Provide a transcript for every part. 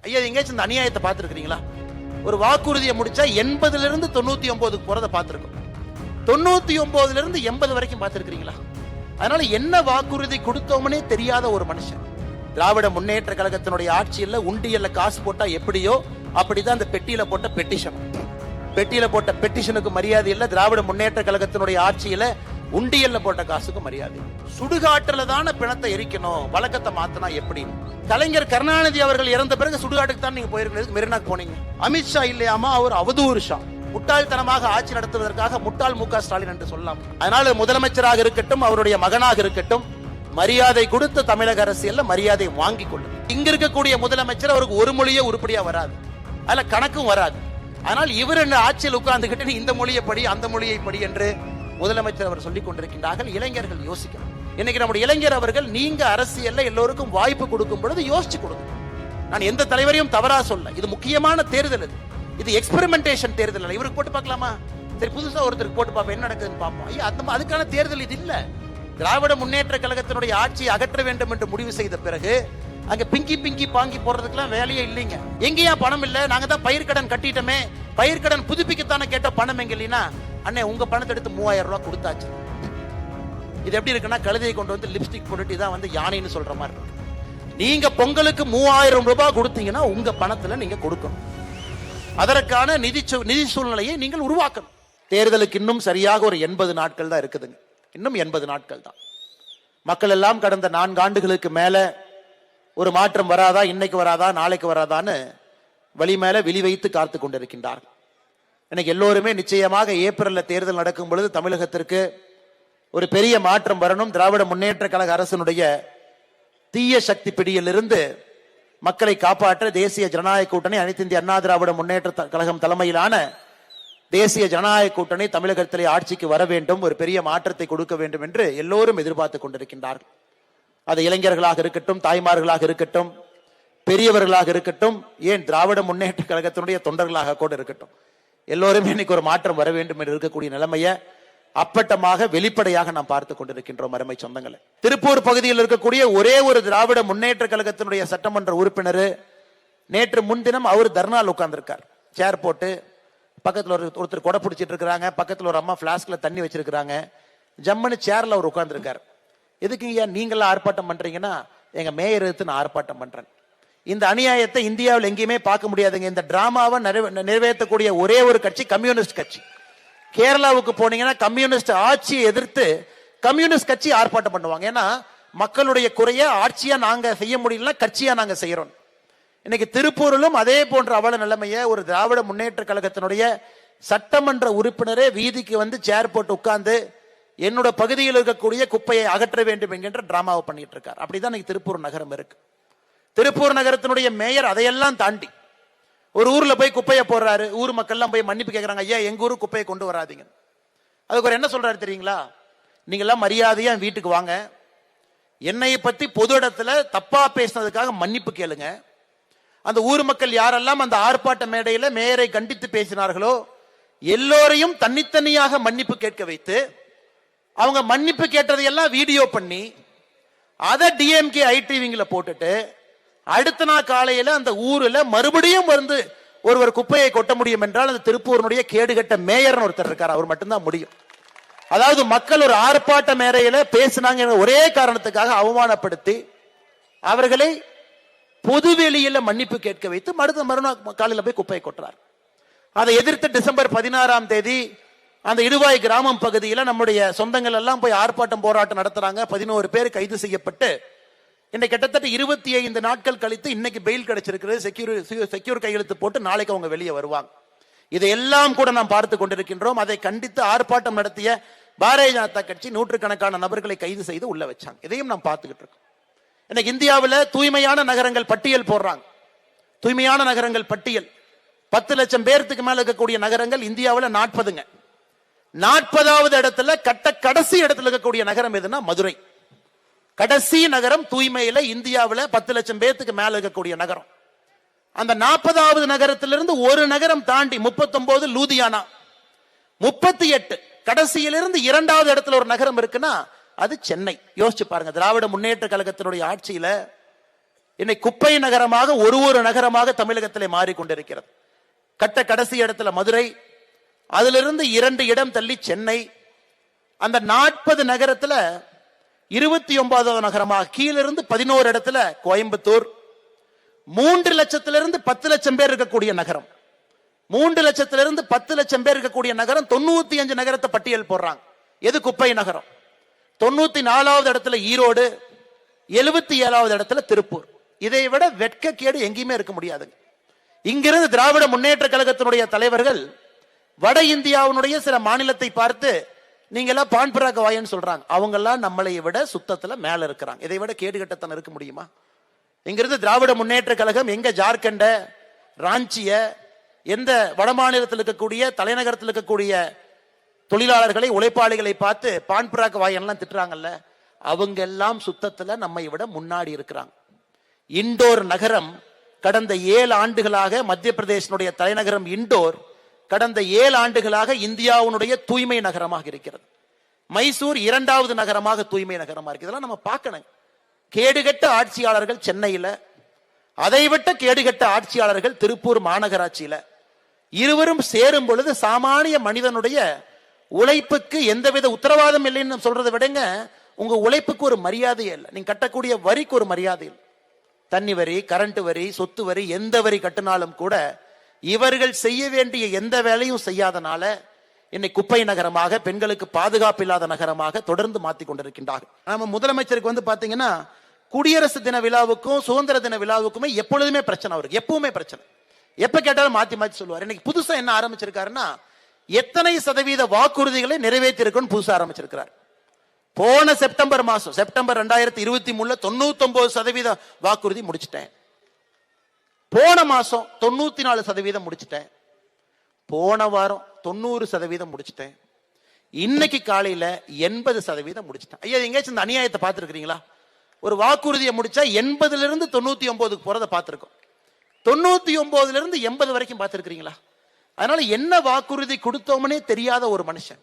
ஐயா எங்கேயாச்சும் இந்த அநியாயத்தை பார்த்துருக்கீங்களா? ஒரு வாக்குறுதியை முடிச்சா 80லிருந்து 99க்கு போறதை பார்த்துருக்கோம். 99லிருந்து 80 வரைக்கும் பார்த்துருக்கீங்களா? அதனால என்ன வாக்குறுதி கொடுத்தோம்னே தெரியாத ஒரு மனுஷன். திராவிட முன்னேற்ற கழகத்தினுடைய ஆட்சியில் உண்டியல்ல காசு போட்டா எப்படியோ அப்படிதான் அந்த பெட்டியில போட்ட பெட்டிஷன். பெட்டியில போட்ட பெட்டிஷனுக்கு மரியாதை இல்ல. திராவிட முன்னேற்ற கழகத்தினுடைய ஆட்சியில உண்டியல்ல போட்ட காசுக்கு மரியாதை. சுடுகாட்டுல தான பிணத்தை எரிக்கணும், வழக்கத்தை மாத்தினா எப்படி? கலைஞர் கருணாநிதி அவர்கள் இறந்த பிறகு சுடுகாட்டுக்கு தான் நீங்க போயிருக்கீங்க, மெரினாக்கு போனீங்க. அமித்ஷா இல்லையாமா அவர் அவதூறு ஷா. முட்டாள்தனமாக ஆட்சி நடத்துவதற்காக முட்டாள் மு க ஸ்டாலின் என்று சொல்லலாம். அதனால முதலமைச்சராக இருக்கட்டும், அவருடைய மகனாக இருக்கட்டும், மரியாதை கொடுத்த தமிழக அரசியல்ல மரியாதை வாங்கி கொள்ளும். இங்க இருக்கக்கூடிய முதலமைச்சர் அவருக்கு ஒரு மொழியே உருப்படியா வராது, அதுல கணக்கும் வராது. ஆனால் இவர் என்ன ஆட்சியில் உட்கார்ந்துகிட்டு இந்த மொழியை படி அந்த மொழியை படி என்று முதலமைச்சர் அவர் சொல்லிக் கொண்டிருக்கின்றார்கள். இளைஞர்கள் யோசிக்கணும். இன்னைக்கு நம்முடைய இளைஞர் அவர்கள் நீங்க அரசியல்ல எல்லோருக்கும் வாய்ப்பு கொடுக்கும் பொழுது யோசிச்சு கொடுங்க. நான் எந்த தலைவரையும் தவறா சொல்ல, இது முக்கியமான தேர்தல், இது எக்ஸ்பெரிமெண்டேஷன் தேர்தல். இவருக்கு போட்டு பார்க்கலாமா? சரி, புதுசா ஒருத்தருக்கு போட்டு பார்ப்போம், என்ன நடக்குதுன்னு பார்ப்போம். ஐயா அதுக்கான தேர்தல் இது இல்ல. திராவிட முன்னேற்ற கழகத்தினுடைய ஆட்சியை அகற்ற வேண்டும் என்று முடிவு செய்த பிறகு அங்க பிங்கி பிங்கி பாங்கி போடுறதுக்கெல்லாம் வேலையே இல்லைங்க. எங்கேயா பணம் இல்ல, நாங்க தான் பயிர்க்கடன் கட்டிட்டோமே, பயிர்க்கடன் புதுப்பிக்கத்தானே கேட்ட பணம் எங்க இல்லைன்னா, அண்ணே உங்க பணத்தை எடுத்து 3000 ரூபாய் கொடுத்தாச்சு. இது எப்படி இருக்குன்னா, கழுதையை கொண்டு வந்து லிப்ஸ்டிக் போட்டுட்டு தான் வந்து யானைன்னு சொல்ற மாதிரி இருக்கு. நீங்க பொங்கலுக்கு 3000 ரூபாய் கொடுத்தீங்கன்னா உங்க பணத்துல நீங்க கொடுக்கணும். அதற்கான நிதி சூழ்நிலையை நீங்கள் உருவாக்கணும். தேர்தலுக்கு இன்னும் சரியாக ஒரு 80 நாட்கள் தான் இருக்குதுங்க. இன்னும் 80 நாட்கள் தான். மக்கள் எல்லாம் கடந்த 4 ஆண்டுகளுக்கு மேல ஒரு மாற்றம் வராதா, இன்னைக்கு வராதா, நாளைக்கு வராதான்னு வழி மேல விழி வைத்து காத்து கொண்டிருக்கின்றார்கள். இன்னைக்கு எல்லோருமே நிச்சயமாக ஏப்ரல்ல தேர்தல் நடக்கும் பொழுது தமிழகத்திற்கு ஒரு பெரிய மாற்றம் வரணும். திராவிட முன்னேற்ற கழக அரசினுடைய தீய சக்தி பிடியிலிருந்து மக்களை காப்பாற்ற தேசிய ஜனநாயக கூட்டணி, அனைத்து இந்திய அண்ணா திராவிட முன்னேற்ற கழகம் தலைமையிலான தேசிய ஜனநாயக கூட்டணி தமிழகத்திலே ஆட்சிக்கு வர வேண்டும், ஒரு பெரிய மாற்றத்தை கொடுக்க வேண்டும் என்று எல்லோரும் எதிர்பார்த்து கொண்டிருக்கின்றார்கள். அது இளைஞர்களாக இருக்கட்டும், தாய்மார்களாக இருக்கட்டும், பெரியவர்களாக இருக்கட்டும், ஏன் திராவிட முன்னேற்ற கழகத்தினுடைய தொண்டர்களாக கூட இருக்கட்டும், எல்லோருமே இன்னைக்கு ஒரு மாற்றம் வர வேண்டும் என்று இருக்கக்கூடிய நிலைமையை அப்பட்டமாக வெளிப்படையாக நாம் பார்த்து கொண்டிருக்கின்றோம். அருமை சொந்தங்களே, திருப்பூர் பகுதியில் இருக்கக்கூடிய ஒரே ஒரு திராவிட முன்னேற்ற கழகத்தினுடைய சட்டமன்ற உறுப்பினர் நேற்று முன்தினம் அவர் தர்ணால் உட்கார்ந்திருக்கார். சேர் போட்டு பக்கத்தில் ஒருத்தர் கொடை பிடிச்சிட்டு இருக்கிறாங்க, பக்கத்தில் ஒரு அம்மா பிளாஸ்க்ல தண்ணி வச்சிருக்கிறாங்க. ஜம்முன்னு சேர்ல அவர் உட்கார்ந்துருக்காரு. எதுக்கு ஐயா நீங்களா ஆர்ப்பாட்டம் பண்றீங்கன்னா, எங்க மேயர் எடுத்து நான் ஆர்ப்பாட்டம் பண்றேன். இந்த அநியாயத்தை இந்தியாவில் எங்கேயுமே பார்க்க முடியாதுங்க. இந்த டிராமாவை நிறைவேற்றக்கூடிய ஒரே ஒரு கட்சி கம்யூனிஸ்ட் கட்சி. கேரளாவுக்கு போனீங்கன்னா கம்யூனிஸ்ட் ஆட்சியை எதிர்த்து கம்யூனிஸ்ட் கட்சி ஆர்ப்பாட்டம் பண்ணுவாங்க. ஏன்னா மக்களுடைய குறைய ஆட்சியா நாங்க செய்ய முடியல, கட்சியா நாங்க செய்யறோம். இன்னைக்கு திருப்பூரிலும் அதே போன்ற அவல நிலைமையை ஒரு திராவிட முன்னேற்ற கழகத்தினுடைய சட்டமன்ற உறுப்பினரே வீதிக்கு வந்து சேர் போட்டு உட்கார்ந்து என்னோட பகுதியில் இருக்கக்கூடிய குப்பையை அகற்ற வேண்டும் என்கின்ற டிராமாவை பண்ணிட்டு இருக்கார். அப்படிதான் திருப்பூர் நகரம் இருக்கு. திருப்பூர் நகரத்தினுடைய மேயர் அதையெல்லாம் தாண்டி ஒரு ஊர்ல போய் குப்பையை போடுறாரு. ஊர் மக்கள் எல்லாம் போய் மன்னிப்பு கேட்கறாங்க, ஐயா எங்க ஊரு குப்பையை கொண்டு வராதீங்க. அதுக்கு ஒரு என்ன சொல்றாரு தெரியுங்களா? நீங்க எல்லாம் மரியாதையா வீட்டுக்கு வாங்க, என்னைய பத்தி பொது இடத்துல தப்பா பேசினதுக்காக மன்னிப்பு கேளுங்க. அந்த ஊர் மக்கள் யாரெல்லாம் அந்த ஆர்ப்பாட்ட மேடையில மேயரை கண்டித்து பேசினார்களோ எல்லோரையும் தனித்தனியாக மன்னிப்பு கேட்க வைத்து, அவங்க மன்னிப்பு கேட்டதையெல்லாம் வீடியோ பண்ணி அதை டிஎம்கே ஐடிவிங்ல போட்டுட்டு, அடுத்த நாள் காலையில அந்த ஊர்ல மறுபடியும் வந்து ஒருவர் குப்பையை கொட்ட முடியும் என்றால் அந்த திருப்பூருடைய கேடுகட்ட மேயர்னு ஒருத்தர் இருக்கார், அவர் மட்டும்தான் முடியும். அதாவது மக்கள் ஒரு ஆர்ப்பாட்ட மேடையில பேசினாங்க ஒரே காரணத்துக்காக அவமானப்படுத்தி அவர்களை பொதுவெளியில மன்னிப்பு கேட்க வைத்து மறுநாள் காலையில போய் குப்பையை கொட்டுறார். அதை எதிர்த்து டிசம்பர் 16ஆம் தேதி அந்த இடுவாய் கிராமம் பகுதியில் நம்முடைய சொந்தங்கள் எல்லாம் போய் ஆர்ப்பாட்டம் போராட்டம் நடத்துறாங்க. 11 பேர் கைது செய்யப்பட்டு இன்னைக்கு கிட்டத்தட்ட 25 நாட்கள் கழித்து இன்னைக்கு பெயில் கிடைச்சிருக்கிறது. செக்யூர் கையெழுத்து போட்டு நாளைக்கு அவங்க வெளியே வருவாங்க. இதையெல்லாம் கூட நாம் பார்த்து கொண்டிருக்கின்றோம். அதை கண்டித்து ஆர்ப்பாட்டம் நடத்திய பாரதிய ஜனதா கட்சி நூற்றுக்கணக்கான நபர்களை கைது செய்து உள்ள வச்சாங்க. இதையும் நாம் பார்த்துக்கிட்டு இருக்கோம். இன்னைக்கு இந்தியாவில் தூய்மையான நகரங்கள் பட்டியல் போடுறாங்க. தூய்மையான நகரங்கள் பட்டியல் 10 லட்சம் பேருக்கு மேல இருக்கக்கூடிய நகரங்கள் இந்தியாவில் 40ங்க. 40வது இடத்துல கடைசி இடத்துல இருக்கக்கூடிய நகரம் எதுனா மதுரை. கடைசி நகரம் தூய்மையில இந்தியாவில் 10 லட்சம் பேருக்கு மேல இருக்கக்கூடிய நகரம். அந்த 40வது நகரத்திலிருந்து ஒரு நகரம் தாண்டி 39 லூதியானா, 38 கடைசியிலிருந்து 2வது இடத்துல ஒரு நகரம் இருக்குன்னா அது சென்னை. யோசிச்சு பாருங்க, திராவிட முன்னேற்ற கழகத்தினுடைய ஆட்சியில இன்னைக்கு குப்பை நகரமாக ஒரு நகரமாக தமிழகத்திலே மாறிக்கொண்டிருக்கிறது. கட்ட கடைசி இடத்துல மதுரை, அதிலிருந்து 2 இடம் தள்ளி சென்னை, அந்த 40 நகரத்துல 29வது நகரமாக கீழிருந்து 11 இடத்துல கோயம்புத்தூர், 3 லட்சத்திலிருந்து 10 லட்சம் பேர் இருக்கக்கூடிய நகரம், 3 லட்சத்திலிருந்து 10 லட்சம் பேர் இருக்கக்கூடிய நகரம் 95 நகரத்தை பட்டியல் போடுறாங்க. எது குப்பை நகரம்? 94வது இடத்துல ஈரோடு, 77வது இடத்துல திருப்பூர். இதை விட வெட்கக்கேடு எங்கேயுமே இருக்க முடியாது. இங்கிருந்து திராவிட முன்னேற்ற கழகத்தினுடைய தலைவர்கள் வட இந்தியாவினுடைய சில மாநிலத்தை பார்த்து நீங்க எல்லாம் பான்பராக வாயன்னு சொல்றாங்க. அவங்க எல்லாம் நம்மளை விட சுத்தத்துல மேல இருக்கிறாங்க. இதை விட கேடு கட்டத்தனம் இருக்க முடியுமா? இங்கிருந்து திராவிட முன்னேற்ற கழகம் எங்க ஜார்க்கண்ட, ராஞ்சிய, எந்த வட மாநிலத்தில் இருக்கக்கூடிய தலைநகரத்தில் இருக்கக்கூடிய தொழிலாளர்களை, உழைப்பாளிகளை பார்த்து பான்பராக வாயன்லாம் திட்டுறாங்கல்ல, அவங்க எல்லாம் சுத்தத்துல நம்மை விட முன்னாடி இருக்கிறாங்க. இண்டோர் நகரம் கடந்த 7 ஆண்டுகளாக, மத்திய பிரதேசனுடைய தலைநகரம் இண்டோர் கடந்த 7 ஆண்டுகளாக இந்தியாவுடைய தூய்மை நகரமாக இருக்கிறது. மைசூர் 2வது நகரமாக தூய்மை நகரமாக இருக்கு. இதெல்லாம் நம்ம பார்க்கணும். கேடுகட்ட ஆட்சியாளர்கள் சென்னையில, அதைவிட்ட கேடுகட்ட ஆட்சியாளர்கள் திருப்பூர் மாநகராட்சியில. இருவரும் சேரும் பொழுது சாமானிய மனிதனுடைய உழைப்புக்கு எந்தவித உத்தரவாதம் இல்லைன்னு சொல்றதை விடங்க, உங்க உழைப்புக்கு ஒரு மரியாதை இல்லை. நீங்க கட்டக்கூடிய வரிக்கு ஒரு மரியாதை இல்லை. தண்ணி வரி, கரண்ட் வரி, சொத்து வரி, எந்த வரி கட்டினாலும் கூட இவர்கள் செய்ய வேண்டிய எந்த வேலையும் செய்யாதனால இன்னைக்கு குப்பை நகரமாக, பெண்களுக்கு பாதுகாப்பு இல்லாத நகரமாக தொடர்ந்து மாத்தி கொண்டிருக்கின்றார்கள். நம்ம முதலமைச்சருக்கு வந்து பாத்தீங்கன்னா குடியரசு தின விழாவுக்கும் சுதந்திர தின விழாவுக்குமே எப்பொழுதுமே பிரச்சனை அவருக்கு, எப்பவுமே பிரச்சனை. எப்ப கேட்டாலும் மாத்தி மாத்தி சொல்லுவார். இன்னைக்கு புதுசா என்ன ஆரம்பிச்சிருக்காருன்னா, எத்தனை சதவீத வாக்குறுதிகளை நிறைவேற்றி இருக்குன்னு புதுசா ஆரம்பிச்சிருக்கிறார். போன செப்டம்பர் மாசம், செப்டம்பர் 2023 99% வாக்குறுதி முடிச்சிட்டேன். போன மாசம் 94% முடிச்சிட்டேன். போன வாரம் 90% முடிச்சிட்டேன். இன்னைக்கு காலையில 80% முடிச்சிட்டேன். ஐயா, எங்கேயாச்சும் இந்த அநியாயத்தை பார்த்திருக்கிறீங்களா? ஒரு வாக்குறுதியை முடிச்சா 80லிருந்து 99க்கு போறதை பார்த்திருக்கோம். 99லிருந்து 80 வரைக்கும் பார்த்திருக்கிறீங்களா? அதனால என்ன வாக்குறுதி கொடுத்தோம்னே தெரியாத ஒரு மனுஷன்.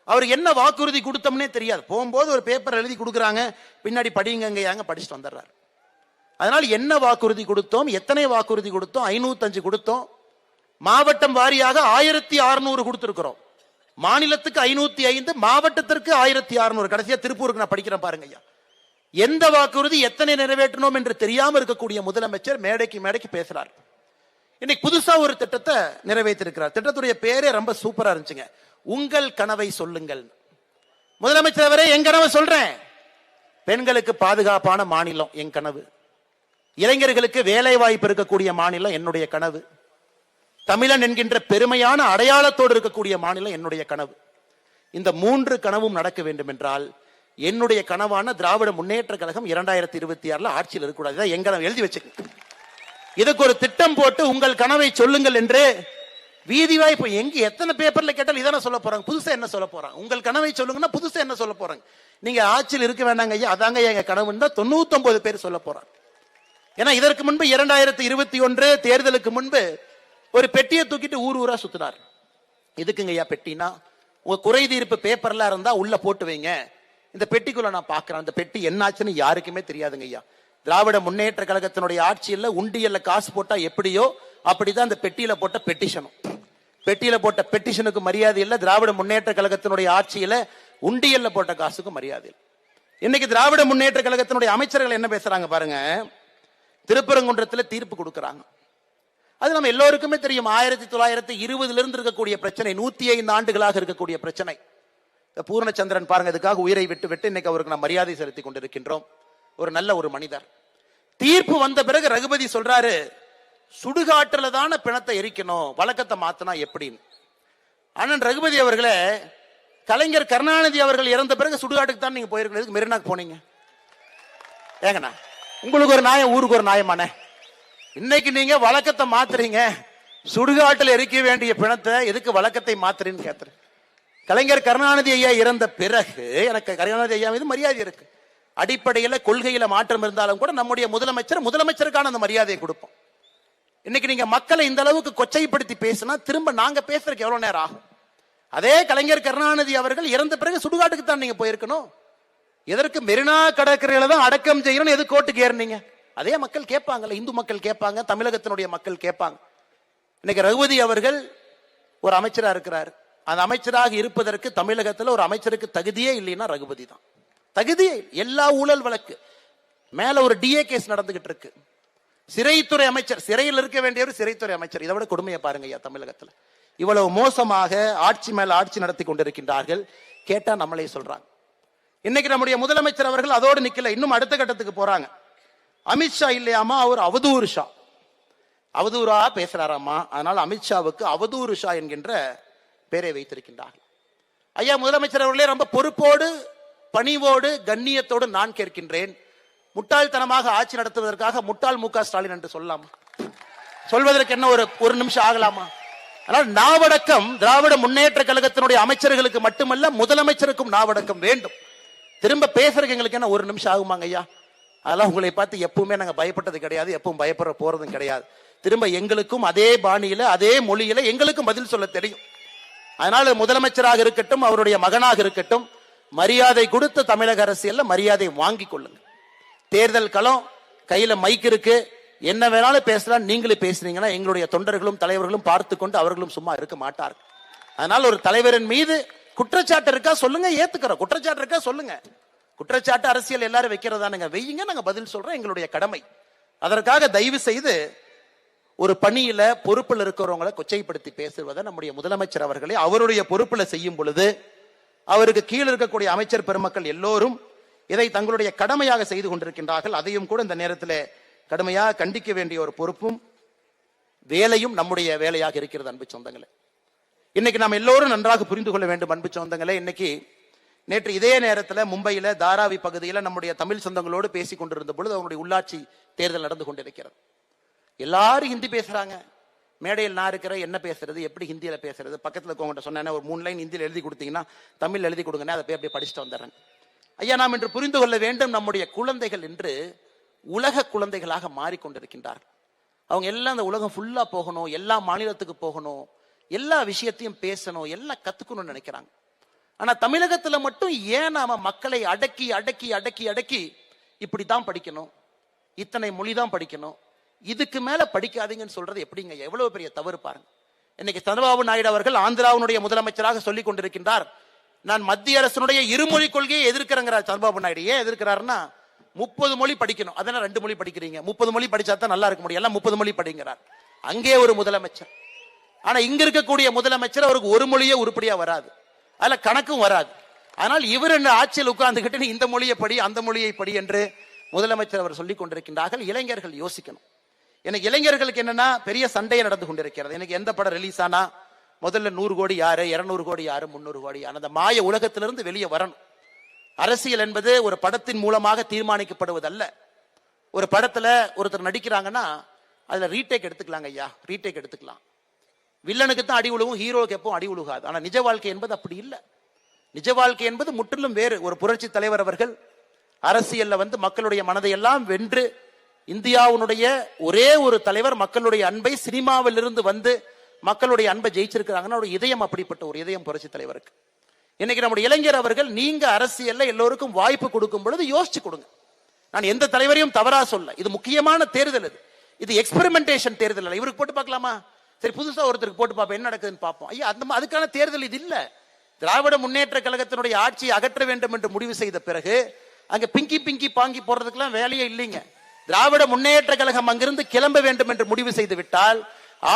அவருக்கு என்ன வாக்குறுதி கொடுத்தோம்னே தெரியாது. போகும்போது ஒரு பேப்பர் எழுதி கொடுக்குறாங்க, பின்னாடி படிங்க படிச்சுட்டு வந்துடுறாரு. அதனால என்ன வாக்குறுதி கொடுத்தோம், எத்தனை வாக்குறுதி கொடுத்தோம்? 505 கொடுத்தோம். மாவட்டம் வாரியாக 1600 கொடுத்திருக்கிறோம். மாநிலத்துக்கு 505, மாவட்டத்திற்கு 1600. கடைசியா திருப்பூருக்கு நான் படிக்கிறேன் பாருங்க ஐயா. எந்த வாக்குறுதி எத்தனை நிறைவேற்றணும் என்று தெரியாம இருக்கக்கூடிய முதலமைச்சர் மேடைக்கு மேடைக்கு பேசுறார். இன்னைக்கு புதுசா ஒரு திட்டத்தை நிறைவேற்றிருக்கிறார். திட்டத்துடைய பேரே ரொம்ப சூப்பரா இருந்துச்சுங்க. உங்கள் கனவை சொல்லுங்கள். முதலமைச்சர் அவரே, என் கனவை சொல்றேன். பெண்களுக்கு பாதுகாப்பான மாநிலம் என் கனவு. இளைஞர்களுக்கு வேலை வாய்ப்பு இருக்கக்கூடிய மாநிலம் என்னுடைய கனவு. தமிழன் என்கின்ற பெருமையான அடையாளத்தோடு இருக்கக்கூடிய மாநிலம் என்னுடைய கனவு. இந்த 3 கனவும் நடக்க வேண்டும் என்றால் என்னுடைய கனவான திராவிட முன்னேற்ற கழகம் 2026 ஆட்சியில் இருக்கக்கூடாது. என் கனவு எழுதி வச்சுக்க. இதுக்கு ஒரு திட்டம் போட்டு உங்கள் கனவை சொல்லுங்கள் என்று வீதி வாய்ப்பு எங்க எத்தனை பேப்பர்ல கேட்டாலும் இதான சொல்ல போறாங்க. புதுசா என்ன சொல்ல போறாங்க? உங்கள் கனவை சொல்லுங்கன்னா புதுசா என்ன சொல்ல போறாங்க? நீங்க ஆட்சியில் இருக்க வேண்டாங்க ஐயா, அதாங்க எங்க கனவுன்னு தான் 99 பேர் சொல்ல போறாங்க. ஏன்னா இதற்கு முன்பு 2021 தேர்தலுக்கு முன்பு ஒரு பெட்டியை தூக்கிட்டு ஊரா சுத்தினார். இதுக்குங்க ஐயா பெட்டினா, உங்க குறை தீர்ப்பு பேப்பர்லாம் இருந்தா உள்ள போட்டு வைங்க, இந்த பெட்டிக்குள்ள நான் பாக்குறேன். அந்த பெட்டி என்னாச்சுன்னு யாருக்குமே தெரியாதுங்க ஐயா. திராவிட முன்னேற்ற கழகத்தினுடைய ஆட்சியில் உண்டியல்ல காசு போட்டா எப்படியோ அப்படிதான் அந்த பெட்டியில போட்ட பெட்டிஷனும். பெட்டியில போட்ட பெட்டிஷனுக்கு மரியாதை இல்லை. திராவிட முன்னேற்ற கழகத்தினுடைய ஆட்சியில உண்டியல்ல போட்ட காசுக்கு மரியாதை இல்லை. இன்னைக்கு திராவிட முன்னேற்ற கழகத்தினுடைய அமைச்சர்கள் என்ன பேசுறாங்க பாருங்க. திருப்பரங்குன்றத்தில் தீர்ப்பு கொடுக்கறாங்க. அது நம்ம எல்லோருக்குமே தெரியும். 1920 இருக்கக்கூடிய பிரச்சனை, 105 ஆண்டுகளாக இருக்கக்கூடிய பிரச்சனை. பூர்ணச்சந்திரன் பாருங்க, இதுக்காக உயிரை விட்டு இன்னைக்கு அவருக்கு நாம் மரியாதை செலுத்தி கொண்டிருக்கின்றோம். ஒரு நல்ல ஒரு மனிதர். தீர்ப்பு வந்த பிறகு ரகுபதி சொல்றாரு, சுடுகாட்டுல தான பிணத்தை எரிக்கணும், வழக்கத்தை மாத்தினா எப்படின்னு. அண்ணன் ரகுபதி அவர்களே, கலைஞர் கருணாநிதி அவர்கள் இறந்த பிறகு சுடுகாட்டுக்கு தான் நீங்க போயிருக்கணும். மெரினாக்கு போனீங்க ஏங்கண்ணா? உங்களுக்கு ஒரு நியாயம், ஊருக்கு ஒரு நியாயமானே. இன்னைக்கு நீங்க வழக்கத்தை மாத்துறீங்க. சுடுகாட்டில் எரிக்க வேண்டிய பிணத்தை எதுக்கு வழக்கத்தை மாத்துறீன்னு கேட்கிறேன். கலைஞர் கருணாநிதி ஐயா இறந்த பிறகு எனக்கு கருணாநிதி ஐயா மீது மரியாதை இருக்கு. அடிப்படையில கொள்கையில மாற்றம் இருந்தாலும் கூட நம்முடைய முதலமைச்சருக்கான அந்த மரியாதையை கொடுப்போம். இன்னைக்கு நீங்க மக்களை இந்த அளவுக்கு கொச்சைப்படுத்தி பேசினா திரும்ப நாங்க பேசுறதுக்கு எவ்வளவு நேரம் ஆகும்? அதே கலைஞர் கருணாநிதி அவர்கள் இறந்த பிறகு சுடுகாட்டுக்கு தான் நீங்க போயிருக்கணும். எதற்கு மெரினா கடற்கரையில தான் அடக்கம் செய்யணும், எது கோர்ட்டுக்கு ஏறினீங்க? அதே மக்கள் கேட்பாங்கல்ல, இந்து மக்கள் கேட்பாங்க, தமிழகத்தினுடைய மக்கள் கேட்பாங்க. இன்னைக்கு ரகுபதி அவர்கள் ஒரு அமைச்சரா இருக்கிறார். அந்த அமைச்சராக இருப்பதற்கு தமிழகத்தில் ஒரு அமைச்சருக்கு தகுதியே இல்லைன்னா ரகுபதி தான். தகுதியே எல்லா ஊழல் வழக்கு மேல ஒரு டிஏ கேஸ் நடந்துகிட்டு இருக்கு. சிறைத்துறை அமைச்சர், சிறையில் இருக்க வேண்டியவர் சிறைத்துறை அமைச்சர். இதை விட கொடுமையை பாருங்க ஐயா. தமிழகத்தில் இவ்வளவு மோசமாக ஆட்சி மேல ஆட்சி நடத்தி கொண்டிருக்கின்றார்கள். கேட்டா நம்மளே சொல்றாங்க. இன்னைக்கு நம்முடைய முதலமைச்சர் அவர்கள் அதோடு நிக்கல, இன்னும் அடுத்த கட்டத்துக்கு போறாங்க. அமித்ஷா இல்லையாமா, அவர் அவதூறு ஷா, அவதூறா பேசுறாராமா. அதனால அமித்ஷாவுக்கு அவதூறு ஷா என்கின்ற பெயரை வைத்திருக்கின்றார்கள். ஐயா முதலமைச்சர் அவர்களே, ரொம்ப பொறுப்போடு பணிவோடு கண்ணியத்தோடு நான் கேட்கின்றேன், முட்டாள்தனமாக ஆட்சி நடத்துவதற்காக முட்டாள் மு க ஸ்டாலின் என்று சொல்லலாமா? சொல்வதற்கு என்ன ஒரு நிமிஷம் ஆகலாமா? ஆனால் நாவடக்கம் திராவிட முன்னேற்ற கழகத்தினுடைய அமைச்சர்களுக்கு மட்டுமல்ல, முதலமைச்சருக்கும் நாவடக்கம் வேண்டும். திரும்ப பேசுறதுக்கு எங்களுக்கு என்ன ஒரு நிமிஷம் ஆகுமாங்க ஐயா? அதெல்லாம் உங்களை பார்த்து எப்பவுமே நாங்க பயப்பட்டது கிடையாது, எப்பவும் பயப்பட போறதும் கிடையாது. திரும்ப எங்களுக்கும் அதே பாணியில அதே மொழியில எங்களுக்கும் பதில் சொல்ல தெரியும். அதனால முதலமைச்சராக இருக்கட்டும், அவருடைய மகனாக இருக்கட்டும், மரியாதை கொடுத்த தமிழக அரசியல்ல மரியாதை வாங்கி கொள்ளுங்க. தேர்தல் களம் கையில மைக் இருக்கு, என்ன வேணாலும் பேசலாம். நீங்களும் பேசுறீங்கன்னா எங்களுடைய தொண்டர்களும் தலைவர்களும் பார்த்து கொண்டு அவர்களும் சும்மா இருக்க மாட்டார்கள். அதனால ஒரு தலைவரின் மீது குற்றச்சாட்டு இருக்கா சொல்லுங்க, ஏத்துக்கிறோம். குற்றச்சாட்டு இருக்கா சொல்லுங்க. குற்றச்சாட்டு அரசியல் எல்லாரும் வைக்கிறதானுங்க, வெய்யுங்க, நாங்க பதில் சொல்றோம், எங்களுடைய கடமை. அதற்காக தயவு செய்து ஒரு பணியில பொறுப்பில் இருக்கிறவங்களை கொச்சைப்படுத்தி பேசுவதை நம்முடைய முதலமைச்சர் அவர்களே அவருடைய பொறுப்புல செய்யும் பொழுது அவருக்கு கீழே இருக்கக்கூடிய அமைச்சர் பெருமக்கள் எல்லோரும் இதை தங்களுடைய கடமையாக செய்து கொண்டிருக்கின்றார்கள். அதையும் கூட இந்த நேரத்தில் கடுமையாக கண்டிக்க வேண்டிய ஒரு பொறுப்பும் வேலையும் நம்முடைய வேலையாக இருக்கிறது. அன்பு சொந்தங்களே, இன்னைக்கு நாம் எல்லோரும் நன்றாக புரிந்து கொள்ள வேண்டும். அன்பு சொந்தங்களே, இன்னைக்கு நேற்று இதே நேரத்தில் மும்பையில தாராவி பகுதியில் நம்முடைய தமிழ் சொந்தங்களோடு பேசிக் கொண்டிருந்த பொழுது அவங்களுடைய உள்ளாட்சி தேர்தல் நடந்து கொண்டிருக்கிறது. எல்லாரும் ஹிந்தி பேசுறாங்க. மேடையில் நான் இருக்கிற என்ன பேசுறது, எப்படி ஹிந்தியில பேசுறது? பக்கத்தில் இருக்கவங்க சொன்னேன், ஒரு 3 லைன் ஹிந்தியில் எழுதி கொடுத்தீங்கன்னா தமிழ் எழுதி கொடுங்க, அதை போய் அப்படியே படிச்சுட்டு வந்துடுறேன். ஐயா, நாம் இன்று புரிந்து கொள்ள வேண்டும், நம்முடைய குழந்தைகள் இன்று உலக குழந்தைகளாக மாறிக்கொண்டிருக்கின்றார்கள். அவங்க எல்லாம் அந்த உலகம் ஃபுல்லா போகணும், எல்லா மாநிலத்துக்கு போகணும், எல்லா விஷயத்தையும் பேசணும், எல்லாம் கத்துக்கணும்னு நினைக்கிறாங்க. ஆனா தமிழகத்துல மட்டும் ஏன் நாம மக்களை அடக்கி அடக்கி அடக்கி அடக்கி இப்படித்தான் படிக்கணும், இத்தனை மொழி தான் படிக்கணும், இதுக்கு மேல படிக்காதீங்கன்னு சொல்றது எப்படிங்க? எவ்வளவு பெரிய தவறு பாருங்க. இன்னைக்கு சந்திரபாபு நாயுடு அவர்கள் ஆந்திராவுடைய முதலமைச்சராக சொல்லிக் கொண்டிருக்கின்றார், நான் மத்திய அரசுடைய இருமொழி கொள்கையை எதிர்க்கிறேங்கிறார் சந்திரபாபு நாயுடு. ஏன் எதிர்க்கிறாருன்னா 30 மொழி படிக்கணும், அதெல்லாம் 2 மொழி படிக்கிறீங்க, 30 மொழி படிச்சா தான் நல்லா இருக்க முடியும், எல்லாம் 30 மொழி படிங்கிறார். அங்கே ஒரு முதலமைச்சர். ஆனா இங்க இருக்கக்கூடிய முதலமைச்சர் அவருக்கு ஒரு மொழியே உருப்படியா வராது, அதுல கணக்கும் வராது. ஆனால் இவர் என்ன ஆட்சியில் உட்கார்ந்துகிட்டு இந்த மொழியை படி அந்த மொழியை படி என்று முதலமைச்சர் அவர் சொல்லிக் கொண்டிருக்கின்றார்கள். இளைஞர்கள் யோசிக்கணும். எனக்கு இளைஞர்களுக்கு என்னன்னா பெரிய சண்டையை நடந்து கொண்டிருக்கிறது. எனக்கு எந்த படம் ரிலீஸ் ஆனா முதல்ல 100 கோடி யாரு, 200 கோடி யாரு, 300 கோடி யாரு, அந்த மாய உலகத்திலிருந்து வெளியே வரணும். அரசியல் என்பது ஒரு படத்தின் மூலமாக தீர்மானிக்கப்படுவதல்ல. ஒரு படத்துல ஒருத்தர் நடிக்கிறாங்கன்னா அதுல ரீடேக் எடுத்துக்கலாங்க ஐயா, ரீடேக் எடுத்துக்கலாம். வில்லனுக்கு தான் அடி உழுவும், ஹீரோக்கு எப்பவும் அடி உழுகாது. ஆனா நிஜ வாழ்க்கை என்பது அப்படி இல்லை. நிஜ வாழ்க்கை என்பது முற்றிலும் வேறு. ஒரு புரட்சி தலைவர் அவர்கள் அரசியல்ல மக்களுடைய மனதை எல்லாம் வென்று, இந்தியாவுடைய ஒரே ஒரு தலைவர் மக்களுடைய அன்பை சினிமாவில் இருந்து மக்களுடைய அன்பை ஜெயிச்சிருக்கிறாங்கன்னா ஒரு இதயம் அப்படிப்பட்ட ஒரு இதயம் புரட்சி தலைவருக்கு. இன்னைக்கு நம்முடைய இளைஞர் அவர்கள், நீங்க அரசியல்ல எல்லோருக்கும் வாய்ப்பு கொடுக்கும் பொழுது யோசிச்சு கொடுங்க. நான் எந்த தலைவரையும் தவறா சொல்ல, இது முக்கியமான தேர்தல், இது எக்ஸ்பெரிமெண்டேஷன் தேர்தல் அல்ல. இவருக்கு போட்டு பார்க்கலாமா, சரி புதுசா ஒருத்தருக்கு போட்டு பார்ப்போம் என்ன நடக்குதுன்னு பார்ப்போம். ஐயா, அதுக்கான தேர்தல் இது இல்ல. திராவிட முன்னேற்ற கழகத்தினுடைய ஆட்சியை அகற்ற வேண்டும் என்று முடிவு செய்த பிறகு அங்க பிங்கி பிங்கி பாங்கி போடுறதுக்கெல்லாம் வேலையே இல்லைங்க. திராவிட முன்னேற்ற கழகம் அங்கிருந்து கிளம்ப வேண்டும் என்று முடிவு செய்து விட்டால்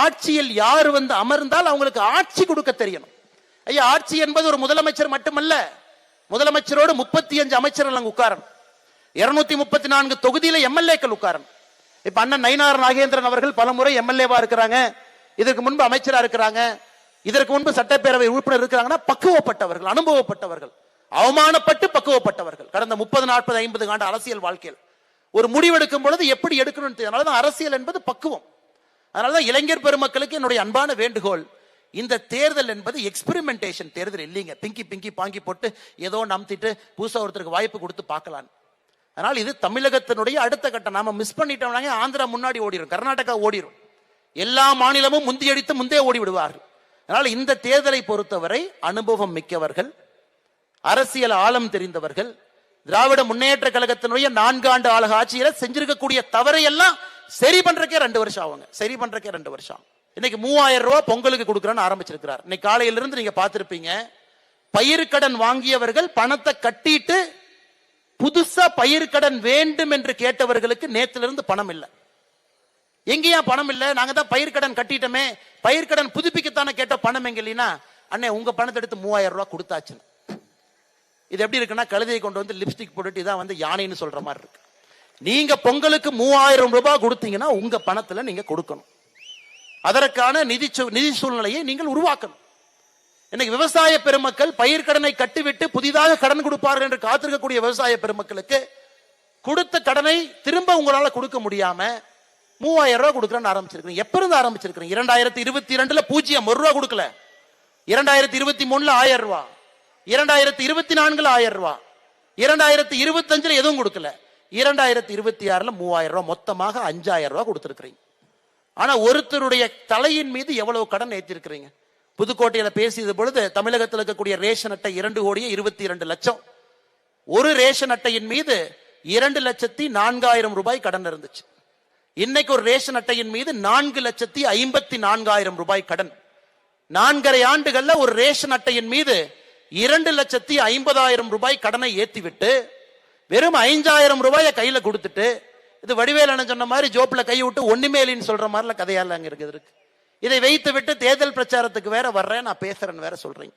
ஆட்சியில் யார் அமர்ந்தால் அவங்களுக்கு ஆட்சி கொடுக்க தெரியணும். ஐயா, ஆட்சி என்பது ஒரு முதலமைச்சர் மட்டுமல்ல, முதலமைச்சரோடு 35 அமைச்சர்கள் அங்க உட்காரணும், 234 தொகுதியில எம்எல்ஏக்கள் உட்காரணும். இப்ப அண்ணன் நயினார் நாகேந்திரன் அவர்கள் பலமுறை எம்எல்ஏவா இருக்கிறாங்க, இதற்கு முன்பு அமைச்சரா இருக்கிறாங்க, இதற்கு முன்பு சட்டப்பேரவை உறுப்பினர் இருக்கிறாங்கன்னா பக்குவப்பட்டவர்கள், அனுபவப்பட்டவர்கள், அவமானப்பட்டு பக்குவப்பட்டவர்கள். கடந்த 30, 40, 50 ஆண்டு அரசியல் வாழ்க்கையில் ஒரு முடிவெடுக்கும் பொழுது எப்படி எடுக்கணும். அதனாலதான் அரசியல் என்பது பக்குவம். அதனாலதான் இளைஞர் பெருமக்களுக்கு என்னுடைய அன்பான வேண்டுகோள், இந்த தேர்தல் என்பது எக்ஸ்பெரிமெண்டேஷன் தேர்தல் இல்லைங்க. பிங்கி பிங்கி பாங்கி போட்டு ஏதோ நம்பிட்டு புதுசா ஒருத்தருக்கு வாய்ப்பு கொடுத்து பார்க்கலாம். அதனால் இது தமிழகத்தினுடைய அடுத்த கட்டம். நாம மிஸ் பண்ணிட்டோம்னாங்க ஆந்திரா முன்னாடி ஓடிடும், கர்நாடகா ஓடிடும், எல்லா மாநிலமும் முந்தியடித்து முந்தே ஓடி விடுவார்கள். அதனால் இந்த தேர்தலை பொறுத்தவரை அனுபவம் மிக்கவர்கள், அரசியல் ஆழம் தெரிந்தவர்கள், திராவிட முன்னேற்ற கழகத்தினுடைய 4 ஆண்டு ஆட்சியில செஞ்சிருக்கக்கூடிய தவறை எல்லாம் சரி பண்றக்கே 2 வருஷம் ஆகுங்க. சரி பண்றக்கே 2 வருஷம். இன்னைக்கு 3000 ரூபாய் பொங்கலுக்கு கொடுக்கறன்னு ஆரம்பிச்சிருக்கிறார். இன்னைக்கு காலையில இருந்து நீங்க பார்த்திருப்பீங்க, பயிர்க்கடன் வாங்கியவர்கள் பணத்தை கட்டிட்டு புதுசா பயிர்க்கடன் வேண்டும் என்று கேட்டவர்களுக்கு நேத்துல இருந்து பணம் இல்லை. எங்கேயா பணம் இல்ல, நாங்க தான் பயிர்க்கடன் கட்டிட்டோமே, பயிர்க்கடன் புதுப்பிக்கத்தானே கேட்ட பணம் எங்க இல்லைன்னா, அண்ணே உங்க பணத்தை எடுத்து 3000 ரூபாய் கொடுத்தாச்சுன்னு. இது எப்படி இருக்குன்னா, கழுதையை கொண்டு வந்து லிப்ஸ்டிக் போட்டுட்டு இதான் வந்து யானைன்னு சொல்ற மாதிரி இருக்கு. நீங்க பொங்கலுக்கு 3000 ரூபாய் கொடுத்தீங்கன்னா உங்க பணத்துல நீங்க கொடுக்கணும். அதற்கான நிதி சூழ்நிலையை நீங்கள் உருவாக்கணும். இன்னைக்கு விவசாய பெருமக்கள் பயிர்க்கடனை கட்டிவிட்டு புதிதாக கடன் கொடுப்பார்கள் என்று காத்திருக்கக்கூடிய விவசாய பெருமக்களுக்கு கொடுத்த கடனை திரும்ப உங்களால கொடுக்க முடியாம 3000 ரூபாய் கொடுக்கறன்னு ஆரம்பிச்சிருக்கீங்க. எப்ப இருந்து ஆரம்பிச்சிருக்கீங்க? 2022ல 0 ரூபாய் கொடுக்கல, 2023ல 1000 ரூபாய், 2024ல 1000 ரூபாய், 2025ல எதுவும் கொடுக்கல, 2026ல 3000 ரூபாய், மொத்தமாக 5000 ரூபாய் கொடுத்திருக்கிறீங்க. ஆனா ஒருத்தருடைய தலையின் மீது எவ்வளவு கடன் ஏற்றிருக்கிறீங்க? புதுக்கோட்டையில பேசியது பொழுது தமிழகத்தில் இருக்கக்கூடிய ரேஷன் அட்டை 2,22,00,000. ஒரு ரேஷன் அட்டையின் மீது 2,04,000 ரூபாய் கடன் இருந்துச்சு. இன்னைக்கு ஒரு ரேஷன் அட்டையின் மீது 4,54,000 ரூபாய் கடன். 4.5 ஆண்டுகள்ல ஒரு ரேஷன் அட்டையின் மீது 2,50,000 ரூபாய் கடனை ஏத்திவிட்டு வெறும் 5,000 ரூபாயை கையில கொடுத்துட்டு, இது வடிவேலு சொன்ன மாதிரி ஜோப்ல கை விட்டு ஒண்ணுமே இல்லைன்னு சொல்ற மாதிரி கதையால அங்க இருக்கு. இதை வைத்து விட்டு தேர்தல் பிரச்சாரத்துக்கு வேற வர்றேன், நான் பேசுறேன்னு வேற சொல்றீங்க.